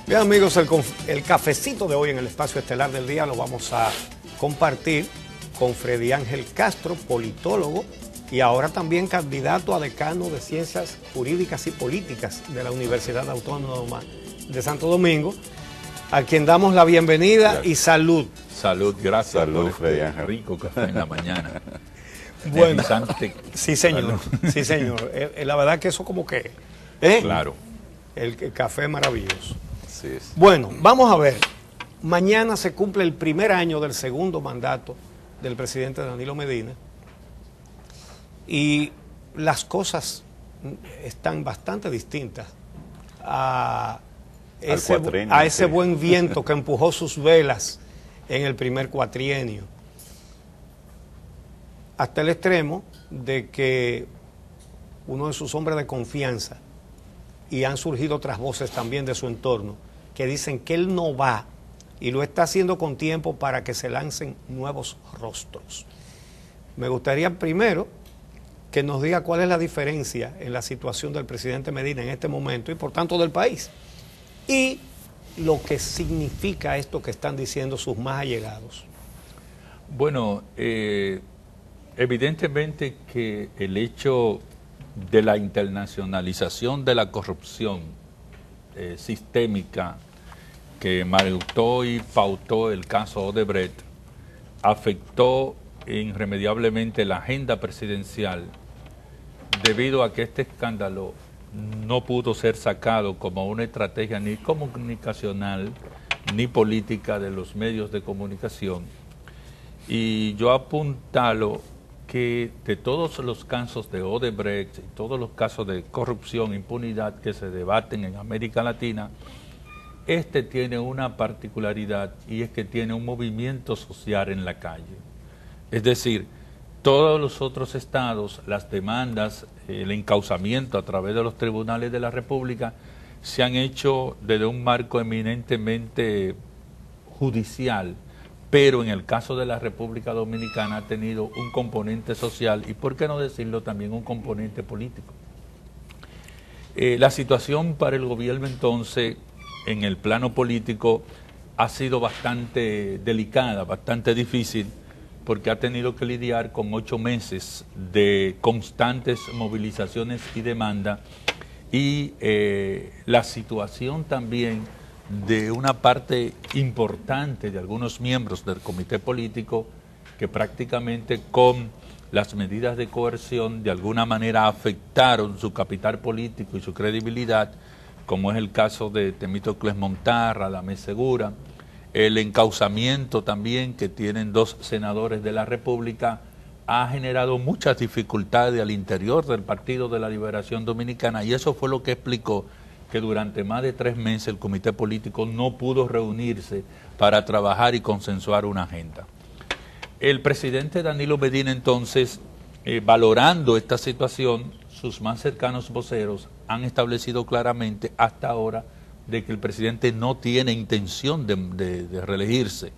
Bien, amigos, el cafecito de hoy en el espacio estelar del día lo vamos a compartir con Freddy Ángel Castro, politólogo y ahora también candidato a decano de Ciencias Jurídicas y Políticas de la Universidad Autónoma de Santo Domingo, a quien damos la bienvenida. Gracias. Y salud. Salud, gracias. Salud, Freddy Ángel. Rico café en la mañana. Bueno, sí señor, sí señor. La verdad que eso como que... Claro. El café maravilloso. Sí, sí. Bueno, vamos a ver. Mañana se cumple el primer año del segundo mandato del presidente Danilo Medina y las cosas están bastante distintas a ese buen viento que empujó sus velas en el primer cuatrienio, hasta el extremo de que uno de sus hombres de confianza, y han surgido otras voces también de su entorno, que dicen que él no va y lo está haciendo con tiempo para que se lancen nuevos rostros. Me gustaría primero que nos diga cuál es la diferencia en la situación del presidente Medina en este momento y por tanto del país, y lo que significa esto que están diciendo sus más allegados. Bueno, evidentemente que el hecho de la internacionalización de la corrupción sistémica que marcó y pautó el caso Odebrecht afectó irremediablemente la agenda presidencial, debido a que este escándalo no pudo ser sacado como una estrategia ni comunicacional ni política de los medios de comunicación. Y yo apuntalo que de todos los casos de Odebrecht y todos los casos de corrupción, impunidad que se debaten en América Latina, este tiene una particularidad y es que tiene un movimiento social en la calle. Es decir, todos los otros estados, las demandas, el encauzamiento a través de los tribunales de la República se han hecho desde un marco eminentemente judicial, pero en el caso de la República Dominicana ha tenido un componente social y, por qué no decirlo, también un componente político. La situación para el gobierno entonces, en el plano político, ha sido bastante delicada, bastante difícil, porque ha tenido que lidiar con 8 meses de constantes movilizaciones y demanda, y la situación también de una parte importante de algunos miembros del comité político que prácticamente con las medidas de coerción de alguna manera afectaron su capital político y su credibilidad, como es el caso de Temístocles Montarra, Adamés Segura, el encauzamiento también que tienen 2 senadores de la República, ha generado muchas dificultades al interior del Partido de la Liberación Dominicana, y eso fue lo que explicó que durante más de 3 meses el comité político no pudo reunirse para trabajar y consensuar una agenda. El presidente Danilo Medina entonces, valorando esta situación, sus más cercanos voceros han establecido claramente hasta ahora de que el presidente no tiene intención de reelegirse.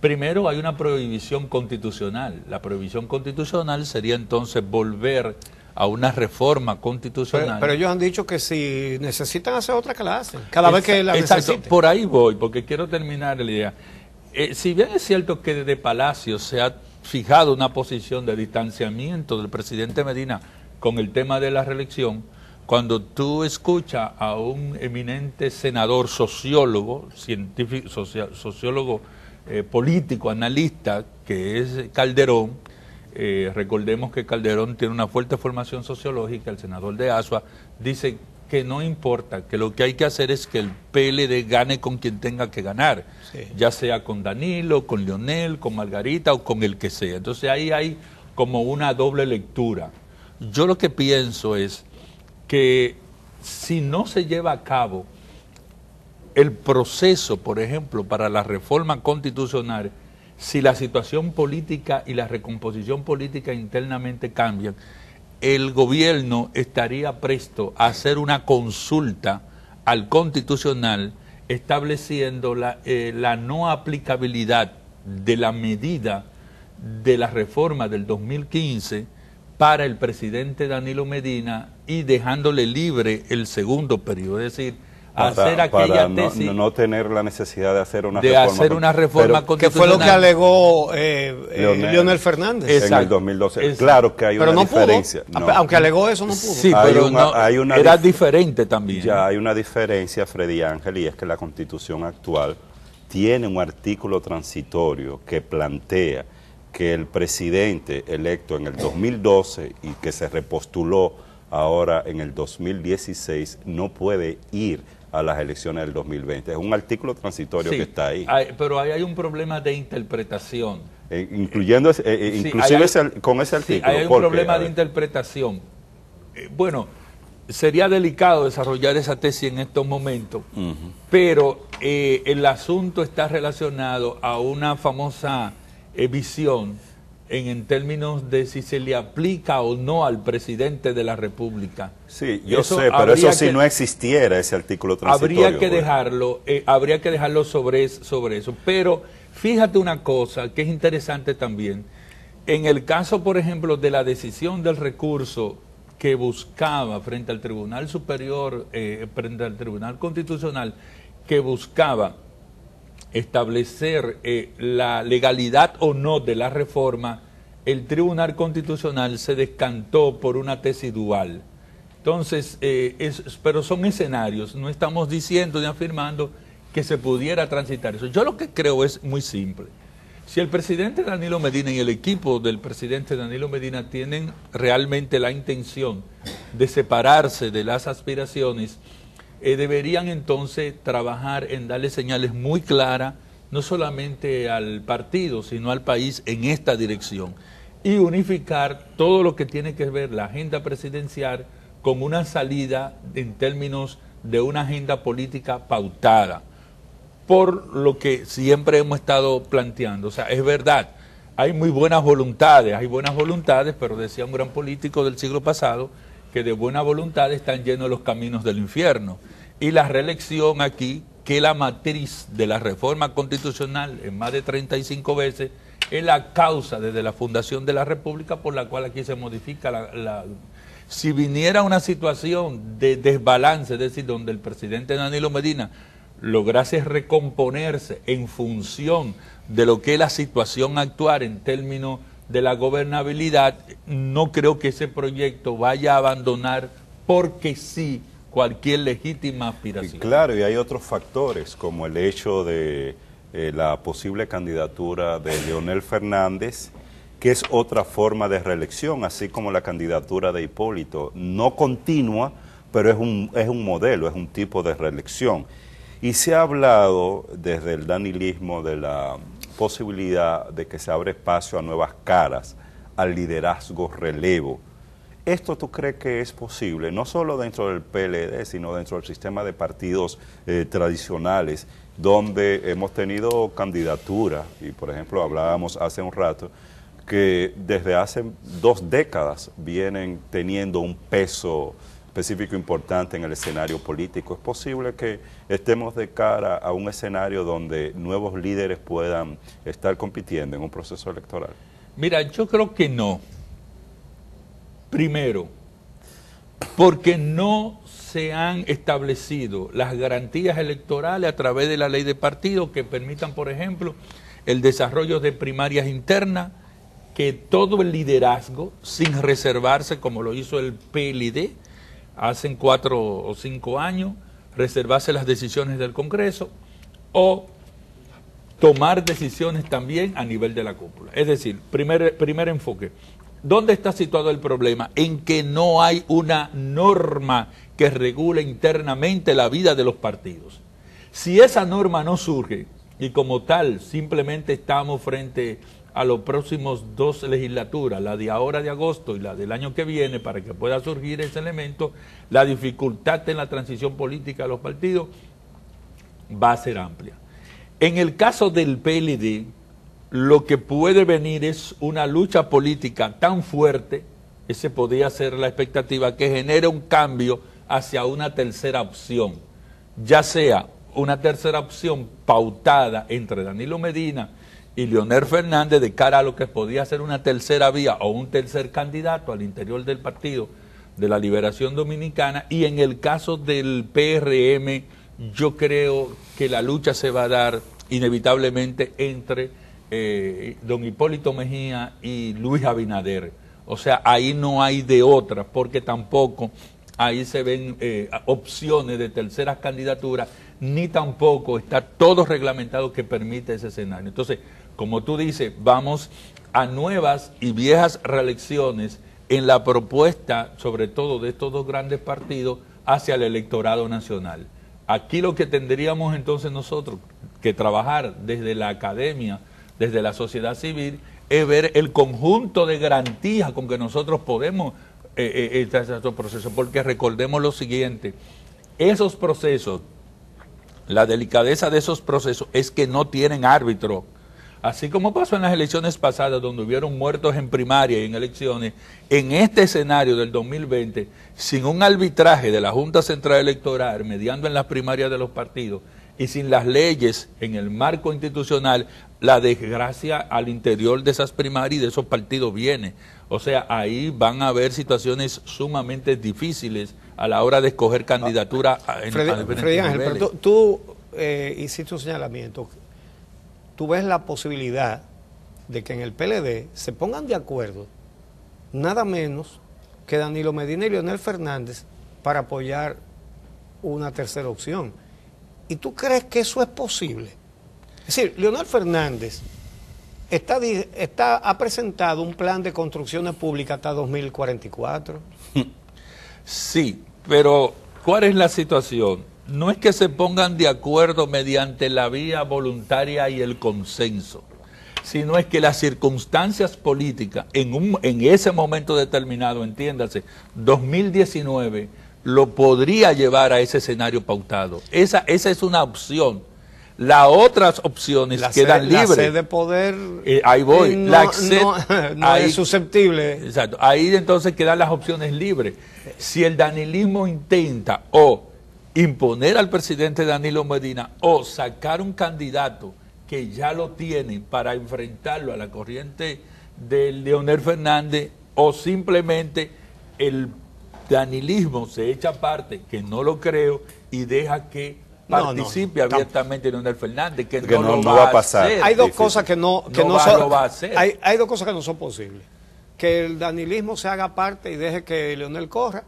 Primero, hay una prohibición constitucional. La prohibición constitucional sería entonces volver a una reforma constitucional. Pero ellos han dicho que si necesitan hacer otra, que la hacen. Cada vez que la necesiten. Por ahí voy, porque quiero terminar la idea. Si bien es cierto que desde Palacio se ha fijado una posición de distanciamiento del presidente Medina con el tema de la reelección, cuando tú escuchas a un eminente senador, sociólogo, científico, sociólogo político, analista, que es Calderón, recordemos que Calderón tiene una fuerte formación sociológica, el senador de Asua, dice que no importa, que lo que hay que hacer es que el PLD gane con quien tenga que ganar, sí, ya sea con Danilo, con Leonel, con Margarita o con el que sea. Entonces ahí hay como una doble lectura. Yo lo que pienso es que si no se lleva a cabo el proceso, por ejemplo, para la reforma constitucional, si la situación política y la recomposición política internamente cambian, el gobierno estaría presto a hacer una consulta al Constitucional estableciendo la no aplicabilidad de la medida de la reforma del 2015 para el presidente Danilo Medina y dejándole libre el segundo periodo. Es decir, hacer aquella tesis no tener la necesidad de hacer una reforma constitucional. Que fue lo que alegó Leonel Fernández. Exacto. En el 2012. Claro que hay una diferencia. No. Aunque alegó eso, no pudo. Sí, pero era diferente también. Ya hay una diferencia, Freddy Ángel, y es que la Constitución actual tiene un artículo transitorio que plantea que el presidente electo en el 2012 y que se repostuló ahora en el 2016 no puede ir a las elecciones del 2020. Es un artículo transitorio que está ahí. Pero ahí hay un problema de interpretación. Inclusive con ese artículo. Sí, hay un problema de interpretación. Bueno, sería delicado desarrollar esa tesis en estos momentos, pero el asunto está relacionado a una famosa visión en términos de si se le aplica o no al presidente de la República. Sí, yo sé, pero eso si no existiera ese artículo transitorio. Habría que dejarlo sobre eso. Pero fíjate una cosa que es interesante también. En el caso, por ejemplo, de la decisión del recurso que buscaba frente al Tribunal Superior, frente al Tribunal Constitucional, que buscaba establecer la legalidad o no de la reforma, el Tribunal Constitucional se descantó por una tesis dual. Entonces, pero son escenarios, no estamos diciendo ni afirmando que se pudiera transitar eso. Yo lo que creo es muy simple. Si el presidente Danilo Medina y el equipo del presidente Danilo Medina tienen realmente la intención de separarse de las aspiraciones, deberían entonces trabajar en darle señales muy claras, no solamente al partido, sino al país en esta dirección, y unificar todo lo que tiene que ver la agenda presidencial con una salida en términos de una agenda política pautada, por lo que siempre hemos estado planteando. O sea, es verdad, hay buenas voluntades, pero decía un gran político del siglo pasado, que de buena voluntad están llenos los caminos del infierno. Y la reelección aquí, que la matriz de la reforma constitucional en más de 35 veces, es la causa desde la fundación de la República por la cual aquí se modifica Si viniera una situación de desbalance, es decir, donde el presidente Danilo Medina lograse recomponerse en función de lo que es la situación actual en términos de la gobernabilidad, no creo que ese proyecto vaya a abandonar porque sí cualquier legítima aspiración. Y claro, y hay otros factores como el hecho de la posible candidatura de Leonel Fernández, que es otra forma de reelección, así como la candidatura de Hipólito, no continua, pero es un modelo, es un tipo de reelección. Y se ha hablado desde el danilismo de la posibilidad de que se abra espacio a nuevas caras, al liderazgo relevo. ¿Esto tú crees que es posible, no solo dentro del PLD, sino dentro del sistema de partidos tradicionales, donde hemos tenido candidaturas, y por ejemplo hablábamos hace un rato, que desde hace 2 décadas vienen teniendo un peso específico importante en el escenario político? ¿Es posible que estemos de cara a un escenario donde nuevos líderes puedan estar compitiendo en un proceso electoral? Mira, yo creo que no. Primero, porque no se han establecido las garantías electorales a través de la ley de partidos que permitan, por ejemplo, el desarrollo de primarias internas, que todo el liderazgo, sin reservarse como lo hizo el PLD hace 4 o 5 años, reservarse las decisiones del Congreso o tomar decisiones también a nivel de la cúpula. Es decir, primer enfoque. ¿Dónde está situado el problema? En que no hay una norma que regule internamente la vida de los partidos. Si esa norma no surge y como tal simplemente estamos frente a los próximos 2 legislaturas, la de ahora de agosto y la del año que viene, para que pueda surgir ese elemento, la dificultad en la transición política de los partidos va a ser amplia. En el caso del PLD, lo que puede venir es una lucha política tan fuerte, ese podría ser la expectativa, que genere un cambio hacia una tercera opción, ya sea una tercera opción pautada entre Danilo Medina y Leonel Fernández de cara a lo que podía ser una tercera vía o un tercer candidato al interior del Partido de la Liberación Dominicana, y en el caso del PRM yo creo que la lucha se va a dar inevitablemente entre don Hipólito Mejía y Luis Abinader. O sea, ahí no hay de otra, porque tampoco ahí se ven opciones de terceras candidaturas, ni tampoco está todo reglamentado que permite ese escenario. Entonces, como tú dices, vamos a nuevas y viejas reelecciones en la propuesta, sobre todo de estos dos grandes partidos, hacia el electorado nacional. Aquí lo que tendríamos entonces nosotros que trabajar desde la academia, desde la sociedad civil, es ver el conjunto de garantías con que nosotros podemos estos procesos, porque recordemos lo siguiente, esos procesos, la delicadeza de esos procesos es que no tienen árbitro. Así como pasó en las elecciones pasadas, donde hubieron muertos en primaria y en elecciones, en este escenario del 2020, sin un arbitraje de la Junta Central Electoral, mediando en las primarias de los partidos, y sin las leyes en el marco institucional, la desgracia al interior de esas primarias y de esos partidos viene. O sea, ahí van a haber situaciones sumamente difíciles a la hora de escoger candidatura en Freddy Ángel, pero tú hiciste un señalamiento. Tú ves la posibilidad de que en el PLD se pongan de acuerdo nada menos que Danilo Medina y Leonel Fernández para apoyar una tercera opción. ¿Y tú crees que eso es posible? Es decir, Leonel Fernández ha presentado un plan de construcciones públicas hasta 2044. Sí, pero ¿cuál es la situación? No es que se pongan de acuerdo mediante la vía voluntaria y el consenso, sino es que las circunstancias políticas en ese momento determinado, entiéndase, 2019, lo podría llevar a ese escenario pautado. Esa es una opción. Las otras opciones quedan libres. La sed de poder ahí voy. No es susceptible. Exacto. Ahí entonces quedan las opciones libres. Si el danilismo intenta imponer al presidente Danilo Medina o sacar un candidato que ya lo tiene para enfrentarlo a la corriente de Leonel Fernández, o simplemente el danilismo se echa aparte, que no lo creo, y deja que participe abiertamente Leonel Fernández, que no lo va a pasar. Hay dos cosas que no son, hay dos cosas que no son posibles. Que el danilismo se haga parte y deje que Leonel corra,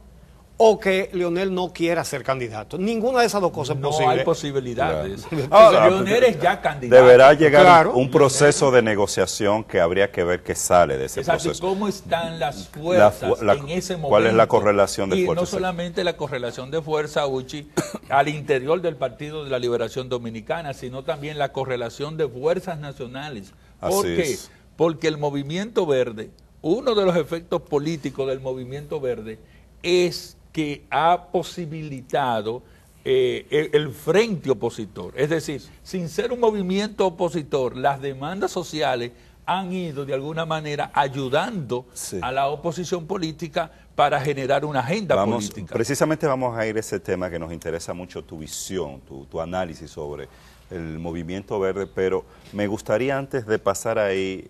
o que Leonel no quiera ser candidato. Ninguna de esas dos cosas es posible. No hay posibilidades. Claro. Leonel es ya candidato. Deberá llegar un proceso de negociación que habría que ver qué sale de ese proceso. ¿Cómo están las fuerzas en ese momento? ¿Cuál es la correlación de fuerzas? Y no solamente la correlación de fuerza, Uchi, al interior del Partido de la Liberación Dominicana, sino también la correlación de fuerzas nacionales. ¿Por qué? Porque el Movimiento Verde, uno de los efectos políticos del Movimiento Verde es que ha posibilitado el frente opositor. Es decir, sin ser un movimiento opositor, las demandas sociales han ido de alguna manera ayudando a la oposición política para generar una agenda política. Precisamente vamos a ir a ese tema que nos interesa mucho, tu visión, tu análisis sobre el Movimiento Verde, pero me gustaría antes de pasar ahí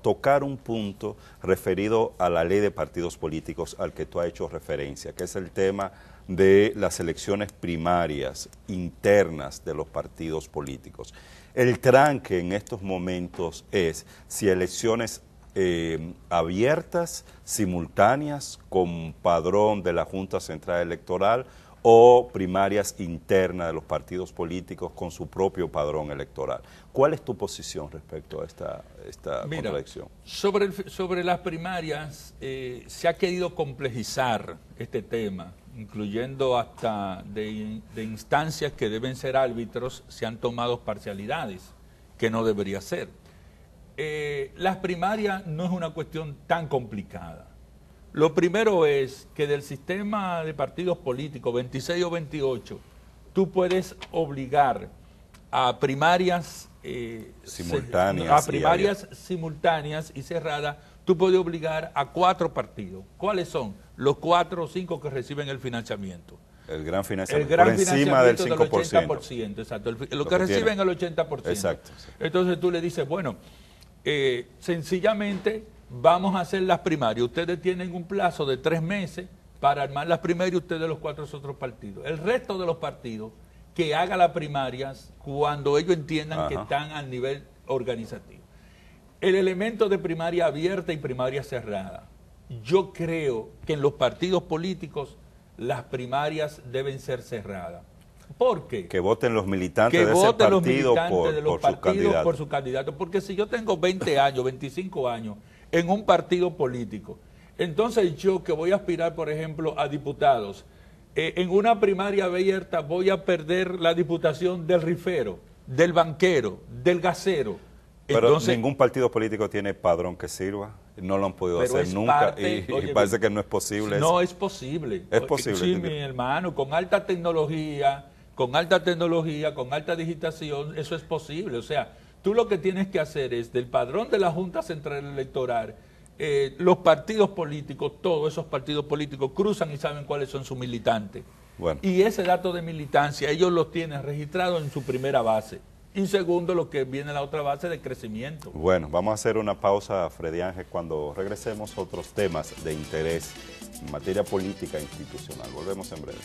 tocar un punto referido a la ley de partidos políticos al que tú has hecho referencia, que es el tema de las elecciones primarias internas de los partidos políticos. El tranque en estos momentos es si elecciones abiertas, simultáneas, con padrón de la Junta Central Electoral, o primarias internas de los partidos políticos con su propio padrón electoral. ¿Cuál es tu posición respecto a esta contradicción? Sobre las primarias, se ha querido complejizar este tema, incluyendo hasta de instancias que deben ser árbitros, se han tomado parcialidades, que no debería ser. Las primarias no es una cuestión tan complicada. Lo primero es que del sistema de partidos políticos, 26 o 28, tú puedes obligar a primarias simultáneas y cerradas, tú puedes obligar a 4 partidos. ¿Cuáles son? Los 4 o 5 que reciben el financiamiento. El gran financiamiento, por encima del 5%. 80%, exacto. Lo que reciben el 80%. Exacto. Entonces tú le dices, bueno, sencillamente vamos a hacer las primarias. Ustedes tienen un plazo de 3 meses para armar las primarias, ustedes los 4 otros partidos. El resto de los partidos que haga las primarias cuando ellos entiendan que están al nivel organizativo. El elemento de primaria abierta y primaria cerrada. Yo creo que en los partidos políticos las primarias deben ser cerradas. ¿Por qué? Que voten los militantes de ese partido por su candidato. Porque si yo tengo 20 años, 25 años en un partido político, entonces yo que voy a aspirar, por ejemplo, a diputados, en una primaria abierta voy a perder la diputación del rifero, del banquero, del gasero. Pero entonces, ningún partido político tiene padrón que sirva. No lo han podido hacer nunca y parece que no es posible. No es posible. Es posible. Sí, mi hermano, con alta tecnología, con alta digitación, eso es posible. O sea, tú lo que tienes que hacer es, del padrón de la Junta Central Electoral, los partidos políticos, todos esos partidos políticos cruzan y saben cuáles son sus militantes. Bueno. Y ese dato de militancia ellos los tienen registrados en su primera base. Y segundo, lo que viene la otra base de crecimiento. Bueno, vamos a hacer una pausa, Freddy Ángel. Cuando regresemos, otros temas de interés en materia política e institucional. Volvemos en breve.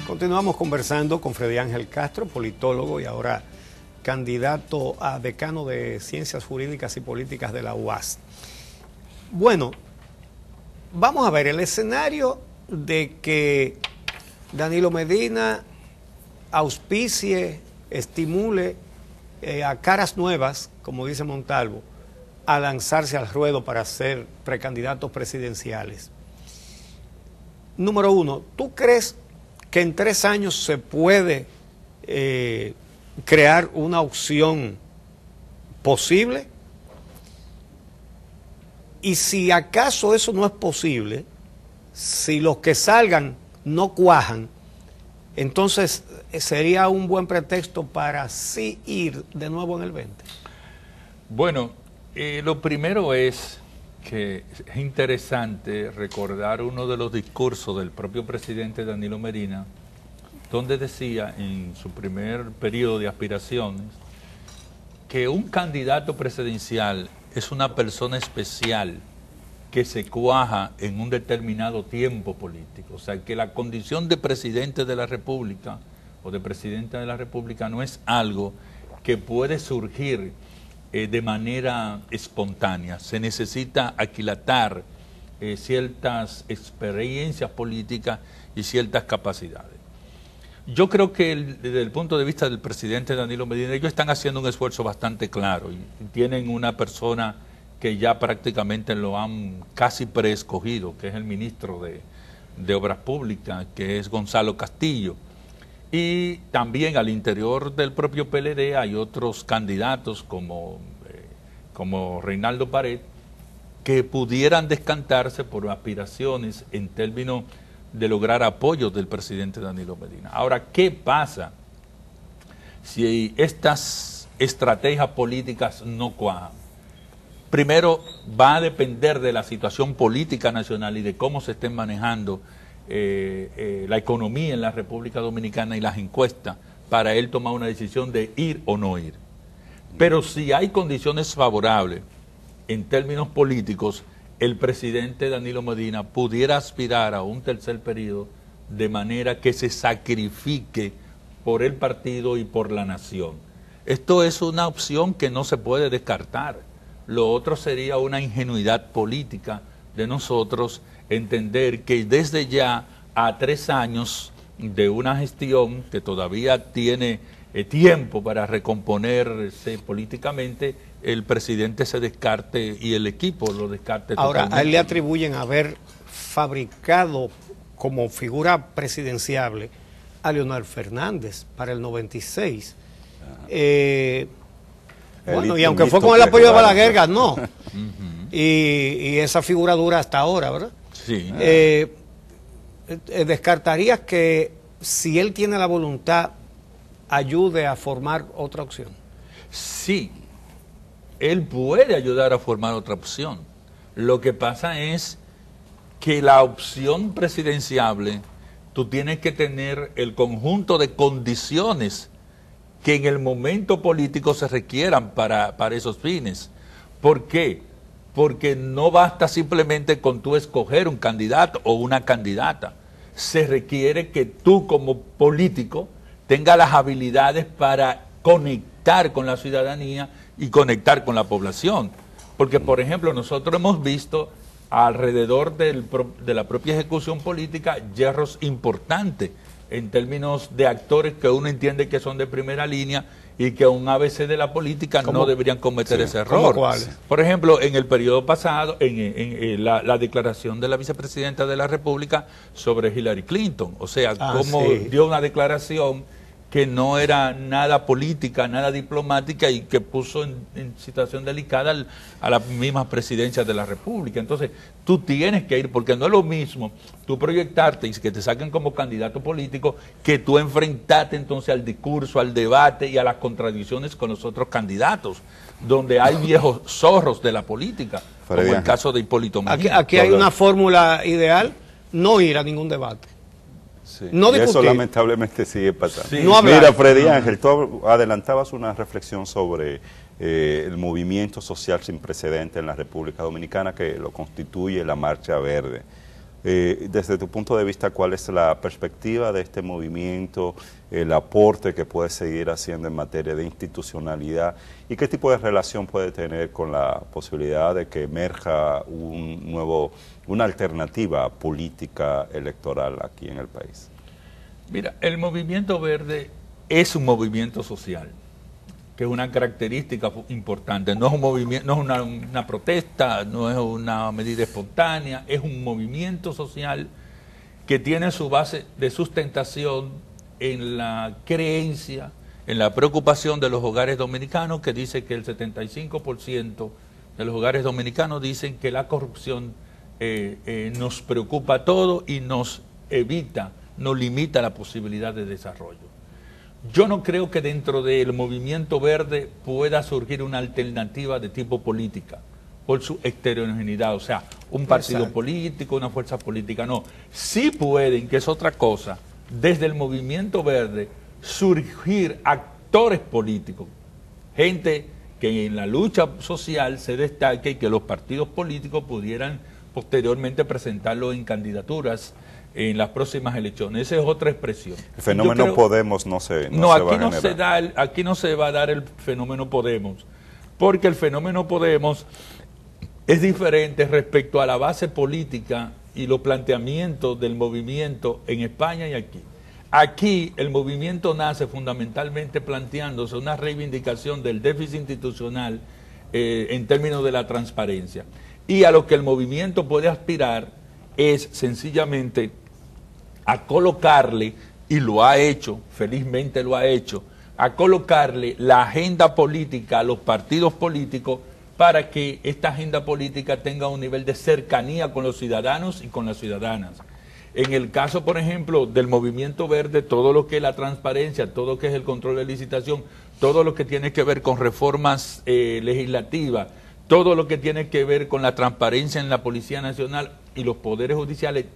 Continuamos conversando con Freddy Ángel Castro, politólogo y ahora candidato a decano de Ciencias Jurídicas y Políticas de la UAS. Bueno, vamos a ver el escenario de que Danilo Medina auspicie, estimule a caras nuevas, como dice Montalvo, a lanzarse al ruedo para ser precandidatos presidenciales. Número uno, ¿tú crees que en 3 años se puede crear una opción posible? Y si acaso eso no es posible, si los que salgan no cuajan, entonces sería un buen pretexto para sí ir de nuevo en el 20. Bueno, lo primero es que es interesante recordar uno de los discursos del propio presidente Danilo Medina, donde decía en su primer periodo de aspiraciones que un candidato presidencial es una persona especial que se cuaja en un determinado tiempo político. O sea, que la condición de presidente de la República o de presidenta de la República no es algo que puede surgir de manera espontánea. Se necesita aquilatar ciertas experiencias políticas y ciertas capacidades. Yo creo que desde el punto de vista del presidente Danilo Medina, ellos están haciendo un esfuerzo bastante claro y tienen una persona que ya prácticamente lo han casi preescogido, que es el ministro de Obras Públicas, que es Gonzalo Castillo. Y también al interior del propio PLD hay otros candidatos como Reinaldo Pared, que pudieran descantarse por aspiraciones en términos de lograr apoyo del presidente Danilo Medina. Ahora, ¿qué pasa si estas estrategias políticas no cuajan? Primero, va a depender de la situación política nacional y de cómo se estén manejando la economía en la República Dominicana y las encuestas para él tomar una decisión de ir o no ir. Pero si hay condiciones favorables en términos políticos, el presidente Danilo Medina pudiera aspirar a un tercer periodo de manera que se sacrifique por el partido y por la nación. Esto es una opción que no se puede descartar. Lo otro sería una ingenuidad política de nosotros entender que desde ya a 3 años de una gestión que todavía tiene tiempo para recomponerse políticamente, el presidente se descarte y el equipo lo descarte. Ahora, totalmente. a él le atribuyen haber fabricado como figura presidenciable a Leonel Fernández para el 96. Bueno, y aunque fue con el apoyo de Balaguer, ganó. Y esa figura dura hasta ahora, ¿verdad? Sí. ¿Descartarías que si él tiene la voluntad ayude a formar otra opción? Sí, él puede ayudar a formar otra opción. Lo que pasa es que la opción presidenciable, tú tienes que tener el conjunto de condiciones que en el momento político se requieran para esos fines. ¿Por qué? Porque no basta simplemente con tú escoger un candidato o una candidata. Se requiere que tú como político tengas las habilidades para conectar con la ciudadanía y conectar con la población. Porque, por ejemplo, nosotros hemos visto alrededor de la propia ejecución política hierros importantes en términos de actores que uno entiende que son de primera línea y que un ABC de la política no deberían cometer ese error. Por ejemplo, en el periodo pasado, en la declaración de la vicepresidenta de la República sobre Hillary Clinton, o sea, cómo dio una declaración que no era nada política, nada diplomática y que puso en situación delicada a la misma presidencia de la República. Entonces, tú tienes que ir, porque no es lo mismo tú proyectarte y que te saquen como candidato político que tú enfrentarte entonces al discurso, al debate y a las contradicciones con los otros candidatos, donde hay viejos zorros de la política, como el caso de Hipólito Mejía. Aquí hay una fórmula ideal, no ir a ningún debate. Sí. No y eso lamentablemente sigue pasando. Sí. No mira, Freddy Ángel, tú adelantabas una reflexión sobre el movimiento social sin precedente en la República Dominicana que lo constituye la Marcha Verde. Desde tu punto de vista, ¿cuál es la perspectiva de este movimiento, el aporte que puede seguir haciendo en materia de institucionalidad y qué tipo de relación puede tener con la posibilidad de que emerja una alternativa política electoral aquí en el país? Mira, el movimiento verde es un movimiento social, que es una característica importante. No es un movimiento, no es una protesta, no es una medida espontánea, es un movimiento social que tiene su base de sustentación en la creencia, en la preocupación de los hogares dominicanos, que dice que el 75% de los hogares dominicanos dicen que la corrupción nos preocupa a todos y nos limita la posibilidad de desarrollo. Yo no creo que dentro del movimiento verde pueda surgir una alternativa de tipo política por su heterogeneidad, o sea, un partido político, una fuerza política, no. Sí pueden, que es otra cosa, desde el movimiento verde surgir actores políticos, gente que en la lucha social se destaque y que los partidos políticos pudieran posteriormente presentarlo en candidaturas en las próximas elecciones. Esa es otra expresión. El fenómeno Podemos no se va a generar. Aquí no se va a dar el fenómeno Podemos, porque el fenómeno Podemos es diferente respecto a la base política y los planteamientos del movimiento en España y aquí. Aquí el movimiento nace fundamentalmente planteándose una reivindicación del déficit institucional en términos de la transparencia. Y a lo que el movimiento puede aspirar es sencillamente a colocarle, y lo ha hecho, felizmente lo ha hecho, a colocarle la agenda política a los partidos políticos para que esta agenda política tenga un nivel de cercanía con los ciudadanos y con las ciudadanas. En el caso, por ejemplo, del movimiento verde, todo lo que es la transparencia, todo lo que es el control de licitación, todo lo que tiene que ver con reformas legislativas, todo lo que tiene que ver con la transparencia en la Policía Nacional y los poderes judiciales,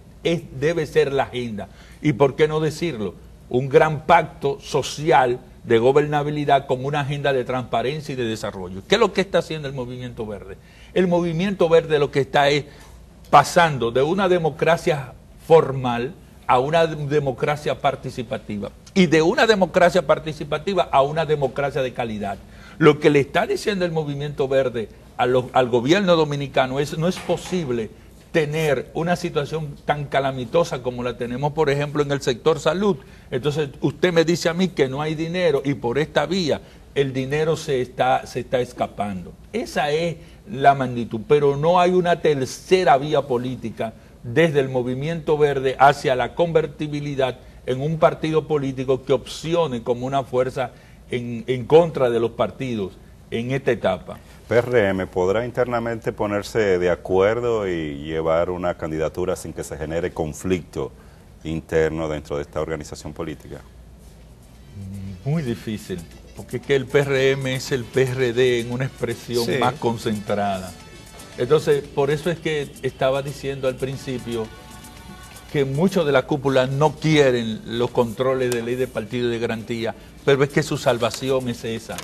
debe ser la agenda. Y por qué no decirlo, un gran pacto social de gobernabilidad con una agenda de transparencia y de desarrollo. ¿Qué es lo que está haciendo el movimiento verde? El movimiento verde lo que está es pasando de una democracia formal a una democracia participativa y de una democracia participativa a una democracia de calidad. Lo que le está diciendo el movimiento verde al gobierno dominicano es: no es posible tener una situación tan calamitosa como la tenemos, por ejemplo, en el sector salud. Entonces, usted me dice a mí que no hay dinero y por esta vía el dinero se está escapando. Esa es la magnitud, pero no hay una tercera vía política desde el movimiento verde hacia la convertibilidad en un partido político que opcione como una fuerza en contra de los partidos en esta etapa. PRM podrá internamente ponerse de acuerdo y llevar una candidatura sin que se genere conflicto interno dentro de esta organización política. Muy difícil, porque es que el PRM es el PRD en una expresión más concentrada. Entonces, por eso es que estaba diciendo al principio que muchos de la cúpula no quieren los controles de ley de partido y de garantía, pero es que su salvación es esa,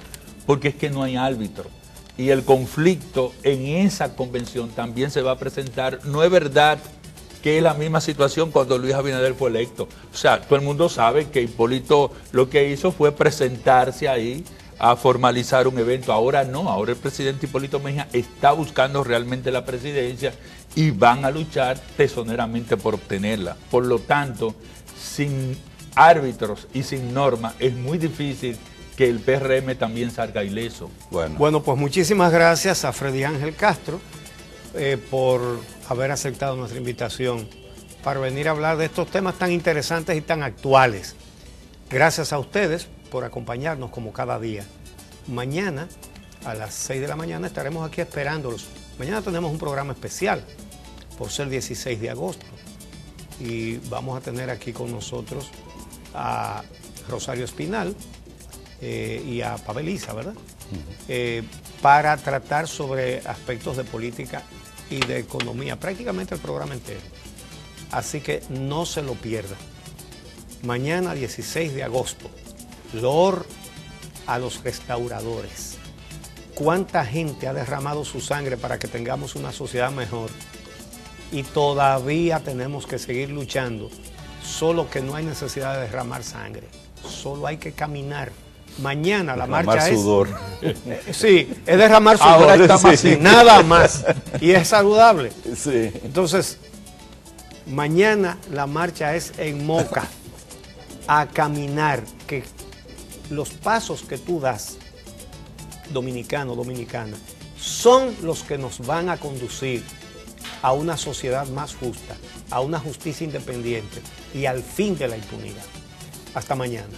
porque es que no hay árbitro. Y el conflicto en esa convención también se va a presentar. No es verdad que es la misma situación cuando Luis Abinader fue electo. O sea, todo el mundo sabe que Hipólito lo que hizo fue presentarse ahí a formalizar un evento. Ahora no, ahora el presidente Hipólito Mejía está buscando realmente la presidencia y van a luchar tesoneramente por obtenerla. Por lo tanto, sin árbitros y sin normas es muy difícil que el PRM también salga ileso. Bueno, pues muchísimas gracias a Freddy Ángel Castro por haber aceptado nuestra invitación para venir a hablar de estos temas tan interesantes y tan actuales. Gracias a ustedes por acompañarnos como cada día. Mañana a las 6 de la mañana estaremos aquí esperándolos. Mañana tenemos un programa especial por ser 16 de agosto y vamos a tener aquí con nosotros a Rosario Espinal y a Paveliza, ¿verdad? Para tratar sobre aspectos de política y de economía, prácticamente el programa entero. Así que no se lo pierdan. Mañana 16 de agosto, loor a los restauradores. ¿Cuánta gente ha derramado su sangre para que tengamos una sociedad mejor? Y todavía tenemos que seguir luchando, solo que no hay necesidad de derramar sangre, solo hay que caminar. Mañana la marcha sudor. Sí, es derramar sudor. Ahora está más sí, nada más. Y es saludable. Sí. Entonces, mañana la marcha es en Moca, a caminar, que los pasos que tú das, dominicano, dominicana, son los que nos van a conducir a una sociedad más justa, a una justicia independiente y al fin de la impunidad. Hasta mañana.